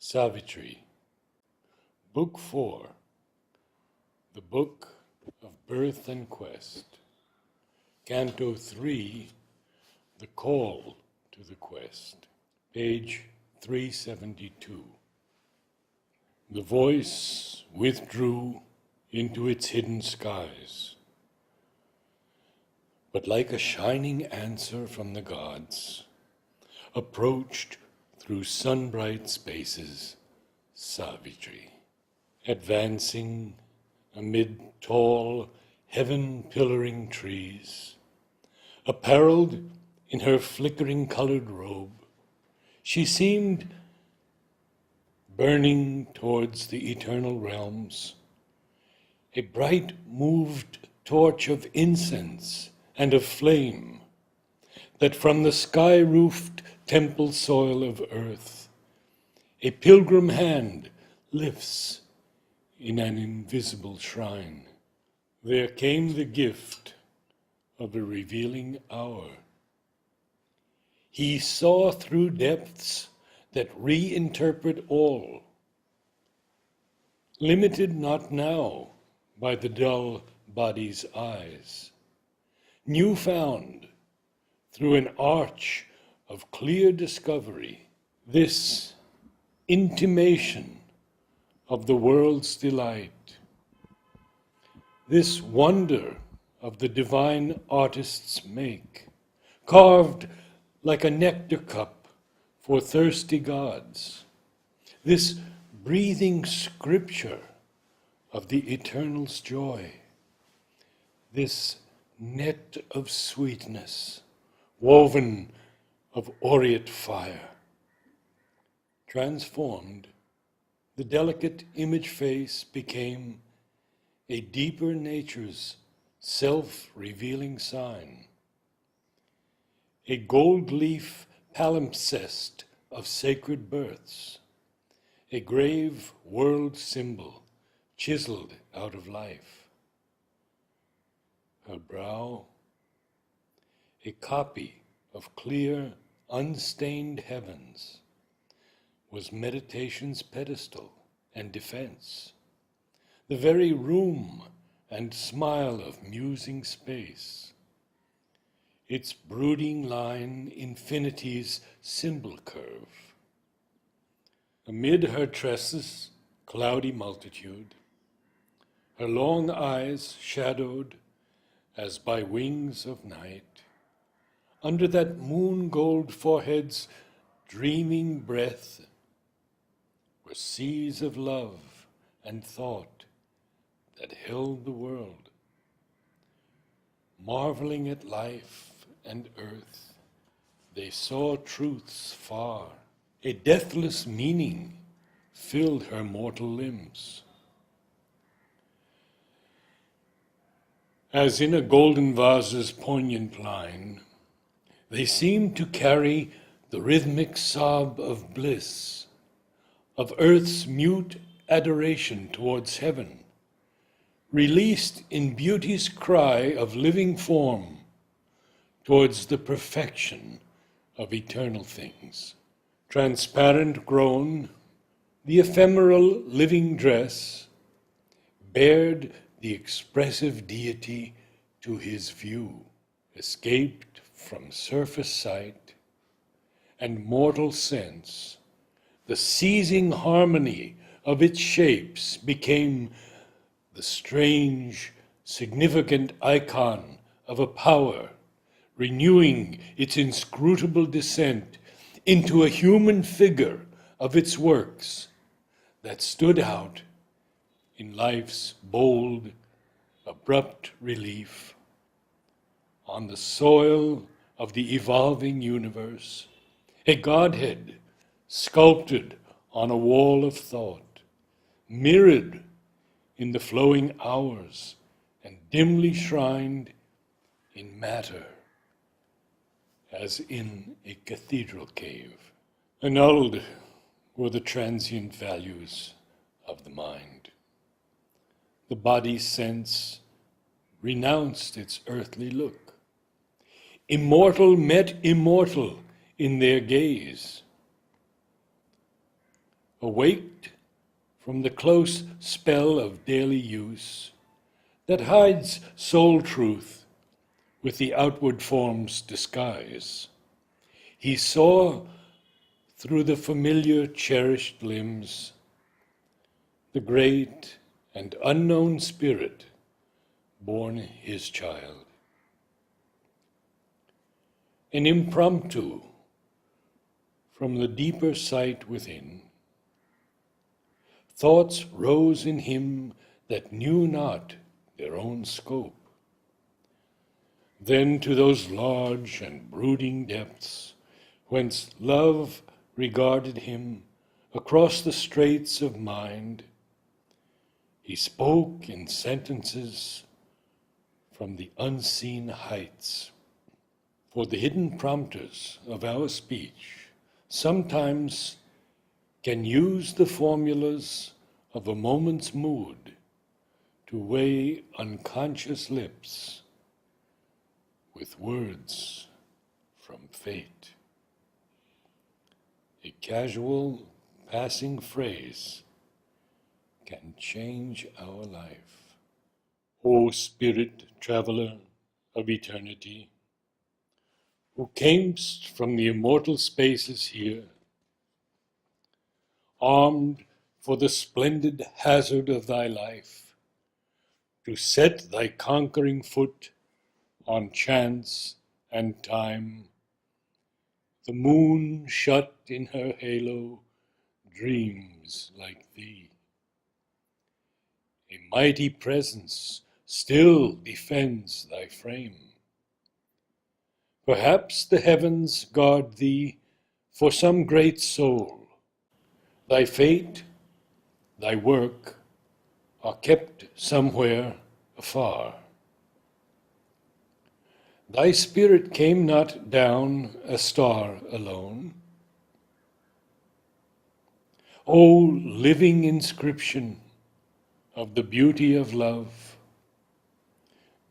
Savitri, Book 4, The Book of Birth and Quest, Canto 3, The Call to the Quest, page 372. The voice withdrew into its hidden skies, but like a shining answer from the gods, approached through sun-bright spaces, Savitri, advancing amid tall, heaven-pillaring trees. Apparelled in her flickering colored robe, she seemed burning towards the eternal realms, a bright moved torch of incense and of flame, that from the sky-roofed temple soil of earth, a pilgrim hand lifts in an invisible shrine. There came the gift of a revealing hour. He saw through depths that reinterpret all, limited not now by the dull body's eyes, new found through an arch of clear discovery, this intimation of the world's delight, this wonder of the divine artist's make, carved like a nectar cup for thirsty gods, this breathing scripture of the eternal's joy, this net of sweetness woven of aureate fire. Transformed, the delicate image face became a deeper nature's self-revealing sign, a gold leaf palimpsest of sacred births, a grave world symbol chiseled out of life. Her brow, a copy of clear, unstained heavens, was meditation's pedestal and defense, the very room and smile of musing space, its brooding line infinity's symbol curve. Amid her tresses, cloudy multitude, her long eyes shadowed as by wings of night, under that moon-gold forehead's dreaming breath were seas of love and thought that held the world. Marveling at life and earth, they saw truths far. A deathless meaning filled her mortal limbs. As in a golden vase's poignant line, they seemed to carry the rhythmic sob of bliss, of earth's mute adoration towards heaven, released in beauty's cry of living form towards the perfection of eternal things. Transparent grown, the ephemeral living dress bared the expressive deity to his view, escaped from surface sight and mortal sense. The seizing harmony of its shapes became the strange, significant icon of a power renewing its inscrutable descent into a human figure of its works that stood out in life's bold, abrupt relief on the soil of the evolving universe, a Godhead sculpted on a wall of thought, mirrored in the flowing hours and dimly shrined in matter, as in a cathedral cave. Annulled were the transient values of the mind. The body's sense renounced its earthly look. Immortal met immortal in their gaze. awaked from the close spell of daily use that hides soul truth with the outward form's disguise. He saw through the familiar cherished limbs the great and unknown spirit born his child. An impromptu from the deeper sight within, thoughts rose in him that knew not their own scope. Then to those large and brooding depths, whence love regarded him across the straits of mind, he spoke in sentences from the unseen heights. For the hidden prompters of our speech sometimes can use the formulas of a moment's mood to weigh unconscious lips with words from fate. A casual passing phrase can change our life. O spirit traveler of eternity, who camest from the immortal spaces here, armed for the splendid hazard of thy life, to set thy conquering foot on chance and time, the moon shut in her halo dreams like thee. A mighty presence still defends thy frame. Perhaps the heavens guard thee for some great soul. Thy fate, thy work are kept somewhere afar. Thy spirit came not down a star alone. O living inscription of the beauty of love,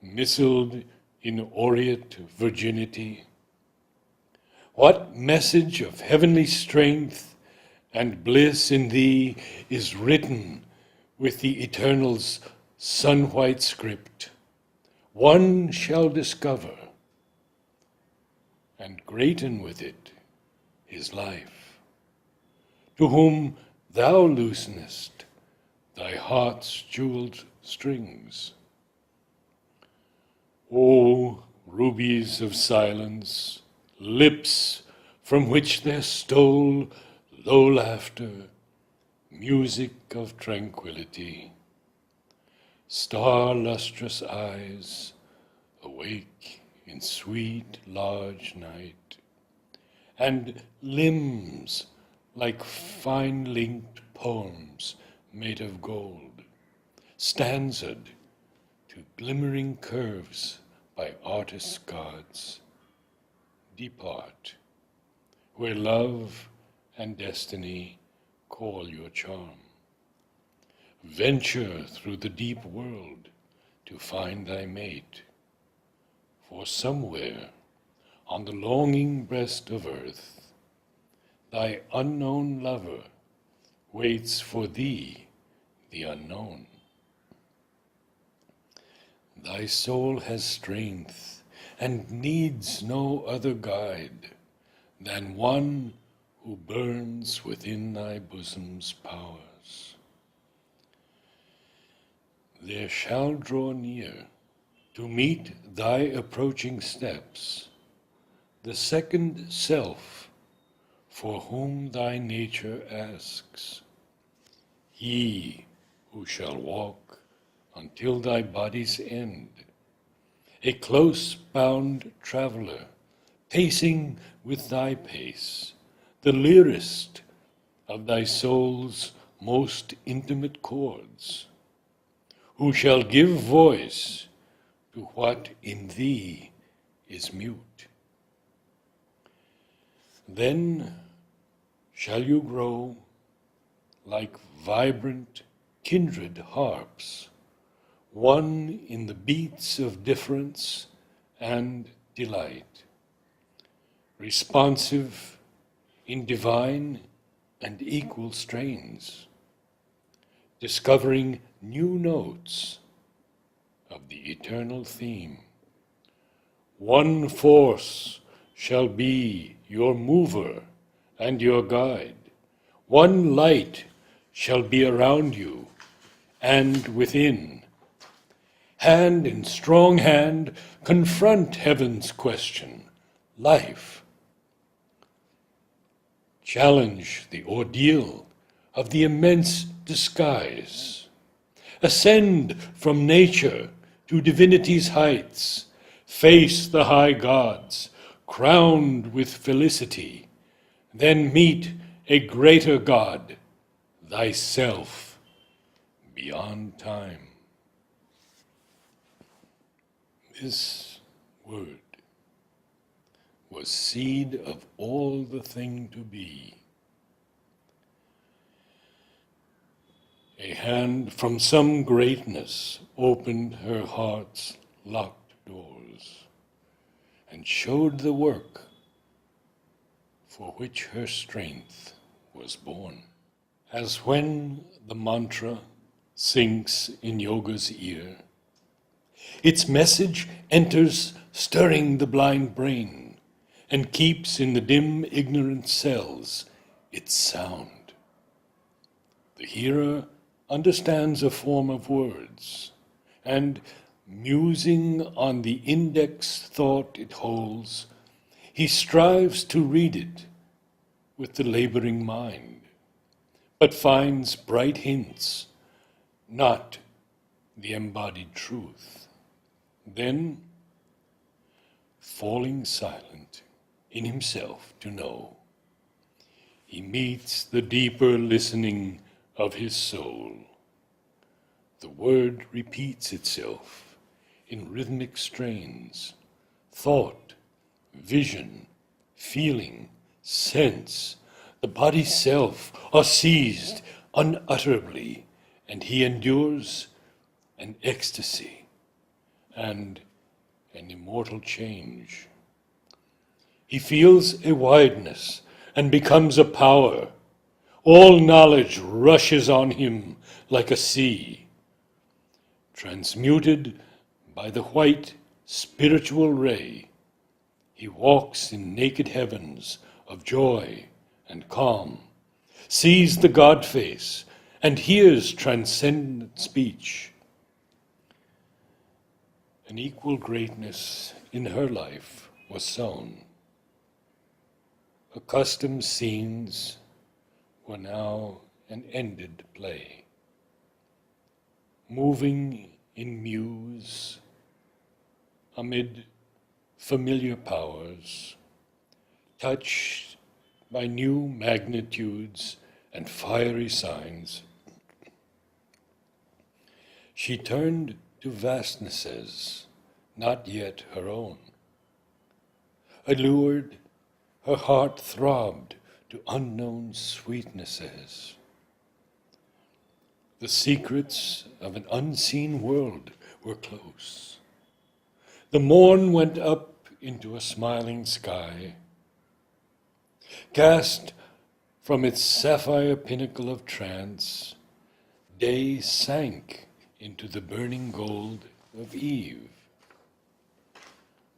missiled in aureate virginity, what message of heavenly strength and bliss in thee is written with the Eternal's sun-white script? One shall discover, and greaten with it his life, to whom thou loosenest thy heart's jeweled strings. O rubies of silence, lips from which there stole low laughter, music of tranquility, star-lustrous eyes awake in sweet large night, and limbs like fine-linked poems made of gold, stanza'd to glimmering curves by artists' gods. Depart, where love and destiny call your charm. Venture through the deep world to find thy mate, for somewhere on the longing breast of earth, thy unknown lover waits for thee, the unknown. Thy soul has strength and needs no other guide than one who burns within thy bosom's powers. There shall draw near to meet thy approaching steps the second self for whom thy nature asks, he who shall walk until thy body's end, a close-bound traveler, pacing with thy pace, the lyrist of thy soul's most intimate chords, who shall give voice to what in thee is mute. Then shall you grow like vibrant kindred harps, one in the beats of difference and delight, responsive in divine and equal strains, discovering new notes of the eternal theme. One force shall be your mover and your guide. One light shall be around you and within. Hand in strong hand, confront heaven's question, life. Challenge the ordeal of the immense disguise. Ascend from nature to divinity's heights. Face the high gods, crowned with felicity. Then meet a greater God, thyself, beyond time. This word was seed of all the thing to be. A hand from some greatness opened her heart's locked doors and showed the work for which her strength was born. As when the mantra sinks in yoga's ear, its message enters stirring the blind brain and keeps in the dim ignorant cells its sound. The hearer understands a form of words, and musing on the index thought it holds, he strives to read it with the laboring mind, but finds bright hints, not the embodied truth. Then, falling silent in himself to know, he meets the deeper listening of his soul. The word repeats itself in rhythmic strains. Thought, vision, feeling, sense, the body's self are seized unutterably, and he endures an ecstasy and an immortal change. He feels a wideness and becomes a power. All knowledge rushes on him like a sea. Transmuted by the white spiritual ray, he walks in naked heavens of joy and calm, sees the God face, and hears transcendent speech. An equal greatness in her life was sown. Accustomed scenes were now an ended play. Moving in muse amid familiar powers, touched by new magnitudes and fiery signs, she turned to vastnesses not yet her own. Allured, her heart throbbed to unknown sweetnesses. The secrets of an unseen world were close. The morn went up into a smiling sky. Cast from its sapphire pinnacle of trance, day sank into the burning gold of eve.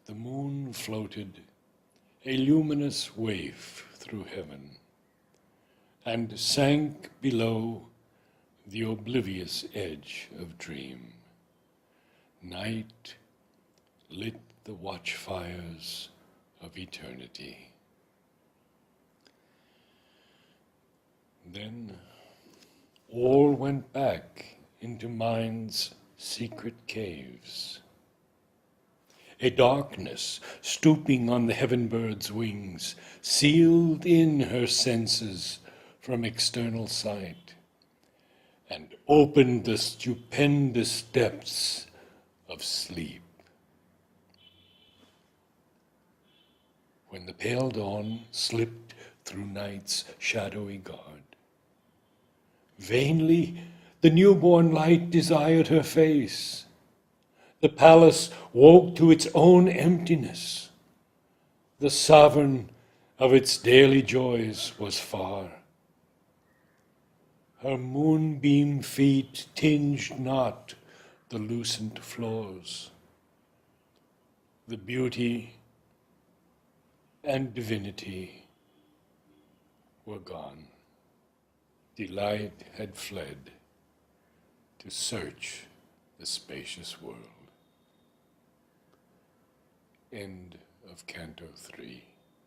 The moon floated, a luminous waif through heaven, and sank below the oblivious edge of dream. Night lit the watchfires of eternity. Then all went back into mind's secret caves. A darkness, stooping on the heaven bird's wings, sealed in her senses from external sight, and opened the stupendous depths of sleep. When the pale dawn slipped through night's shadowy guard, vainly the newborn light desired her face. The palace woke to its own emptiness. The sovereign of its daily joys was far. Her moonbeam feet tinged not the lucent floors. The beauty and divinity were gone. Delight had fled to search the spacious world. End of Canto 3.